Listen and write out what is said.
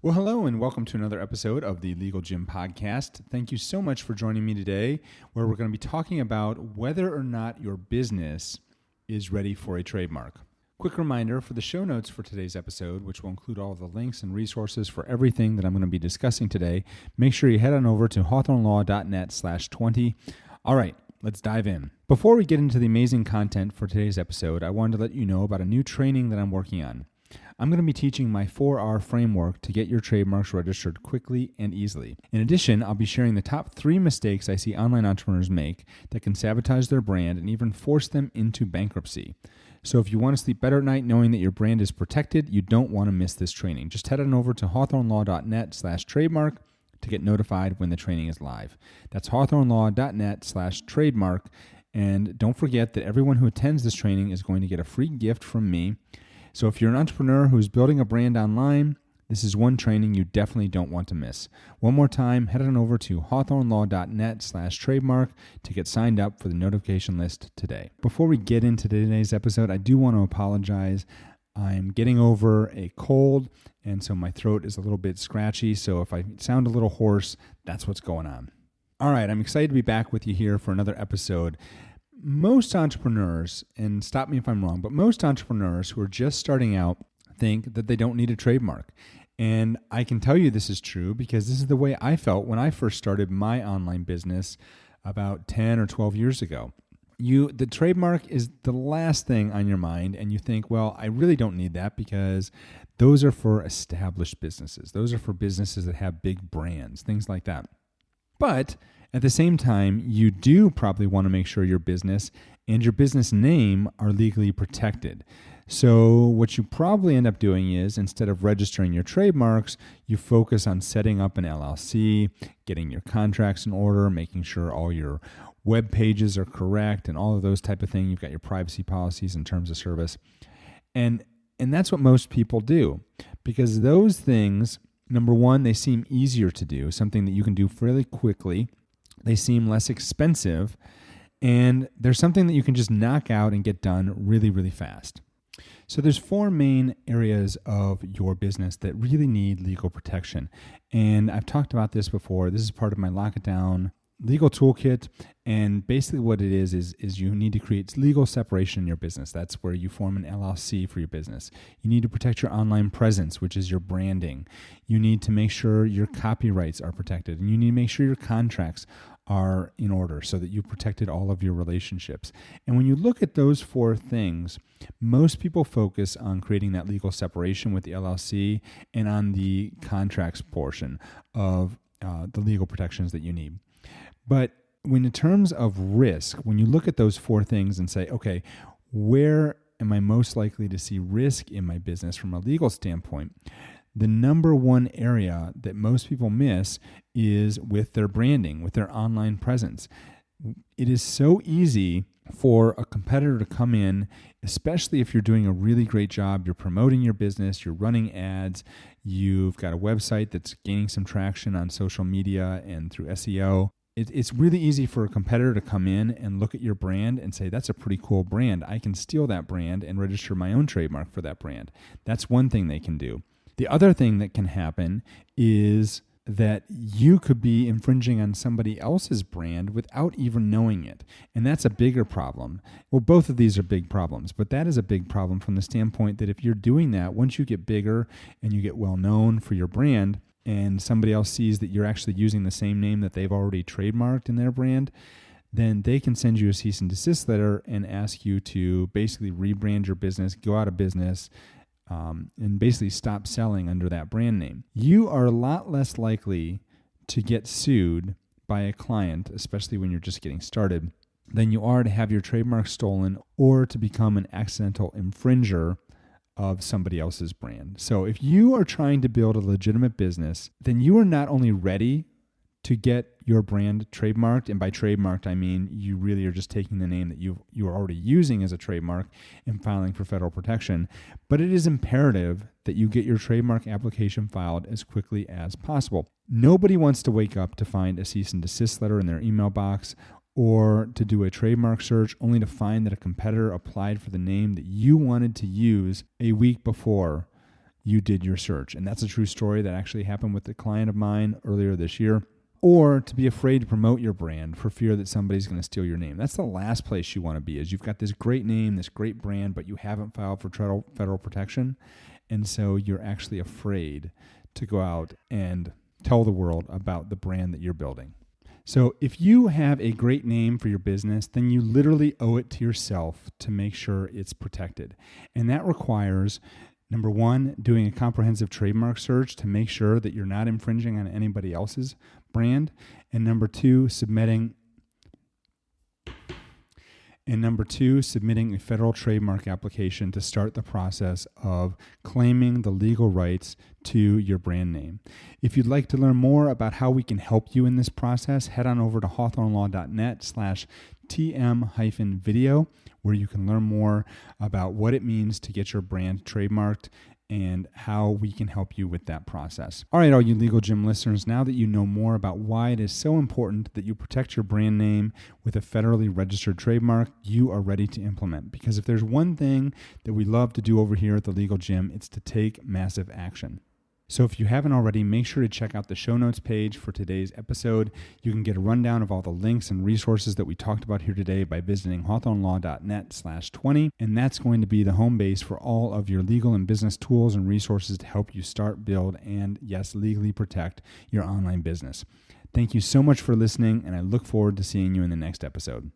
Well, hello and welcome to another episode of the Legal Gym Podcast. Thank you so much for joining me today, where we're going to be talking about whether or not your business is ready for a trademark. Quick reminder for the show notes for today's episode, which will include all of the links and resources for everything that I'm going to be discussing today. Make sure you head on over to hawthornelaw.net/20. All right, let's dive in. Before we get into the amazing content for today's episode, I wanted to let you know about a new training that I'm working on. I'm going to be teaching my 4R framework to get your trademarks registered quickly and easily. In addition, I'll be sharing the top 3 mistakes I see online entrepreneurs make that can sabotage their brand and even force them into bankruptcy. So if you want to sleep better at night knowing that your brand is protected, you don't want to miss this training. Just head on over to hawthornelaw.net/trademark to get notified when the training is live. That's hawthornelaw.net/trademark. And don't forget that everyone who attends this training is going to get a free gift from me. So if you're an entrepreneur who's building a brand online, this is one training you definitely don't want to miss. One more time, head on over to hawthornelaw.net/trademark to get signed up for the notification list today. Before we get into today's episode, I do want to apologize. I'm getting over a cold, and so my throat is a little bit scratchy. So if I sound a little hoarse, that's what's going on. All right, I'm excited to be back with you here for another episode. Most entrepreneurs, and stop me if I'm wrong, but most entrepreneurs who are just starting out think that they don't need a trademark. And I can tell you this is true because this is the way I felt when I first started my online business about 10 or 12 years ago. The trademark is the last thing on your mind, and you think, well, I really don't need that because those are for established businesses. Those are for businesses that have big brands, things like that. But at the same time, you do probably want to make sure your business and your business name are legally protected. So what you probably end up doing is, instead of registering your trademarks, you focus on setting up an LLC, getting your contracts in order, making sure all your web pages are correct, and all of those type of things. You've got your privacy policies and terms of service. And that's what most people do, because those things, number one, they seem easier to do, something that you can do fairly quickly. They seem less expensive, and there's something that you can just knock out and get done really, really fast. So there's 4 main areas of your business that really need legal protection. And I've talked about this before. This is part of my Lock It Down legal toolkit. And basically what it is you need to create legal separation in your business. That's where you form an LLC for your business. You need to protect your online presence, which is your branding. You need to make sure your copyrights are protected. And you need to make sure your contracts are in order so that you protected all of your relationships. And when you look at those 4 things, most people focus on creating that legal separation with the LLC and on the contracts portion of the legal protections that you need. But when in terms of risk, when you look at those 4 things and say, okay, where am I most likely to see risk in my business from a legal standpoint? The number one area that most people miss is with their branding, with their online presence. It is so easy for a competitor to come in, especially if you're doing a really great job. You're promoting your business, you're running ads, you've got a website that's gaining some traction on social media and through SEO. It's really easy for a competitor to come in and look at your brand and say, that's a pretty cool brand. I can steal that brand and register my own trademark for that brand. That's one thing they can do. The other thing that can happen is that you could be infringing on somebody else's brand without even knowing it. And that's a bigger problem. Well, both of these are big problems, but that is a big problem from the standpoint that if you're doing that, once you get bigger and you get well known for your brand, and somebody else sees that you're actually using the same name that they've already trademarked in their brand, then they can send you a cease and desist letter and ask you to basically rebrand your business, go out of business, and basically stop selling under that brand name. You are a lot less likely to get sued by a client, especially when you're just getting started, than you are to have your trademark stolen or to become an accidental infringer of somebody else's brand. So if you are trying to build a legitimate business, then you are not only ready to get your brand trademarked, and by trademarked, I mean you really are just taking the name that you are already using as a trademark and filing for federal protection, but it is imperative that you get your trademark application filed as quickly as possible. Nobody wants to wake up to find a cease and desist letter in their email box or to do a trademark search only to find that a competitor applied for the name that you wanted to use a week before you did your search. And that's a true story that actually happened with a client of mine earlier this year. Or to be afraid to promote your brand for fear that somebody's going to steal your name. That's the last place you want to be, is you've got this great name, this great brand, but you haven't filed for federal protection. And so you're actually afraid to go out and tell the world about the brand that you're building. So if you have a great name for your business, then you literally owe it to yourself to make sure it's protected. And that requires, number one, doing a comprehensive trademark search to make sure that you're not infringing on anybody else's brand. And number two, submitting a federal trademark application to start the process of claiming the legal rights to your brand name. If you'd like to learn more about how we can help you in this process, head on over to hawthornelaw.net/TM-video, where you can learn more about what it means to get your brand trademarked and how we can help you with that process. All right, all you Legal Gym listeners, now that you know more about why it is so important that you protect your brand name with a federally registered trademark, you are ready to implement. Because if there's one thing that we love to do over here at the Legal Gym, it's to take massive action. So if you haven't already, make sure to check out the show notes page for today's episode. You can get a rundown of all the links and resources that we talked about here today by visiting hawthornelaw.net/20. And that's going to be the home base for all of your legal and business tools and resources to help you start, build, and yes, legally protect your online business. Thank you so much for listening, and I look forward to seeing you in the next episode.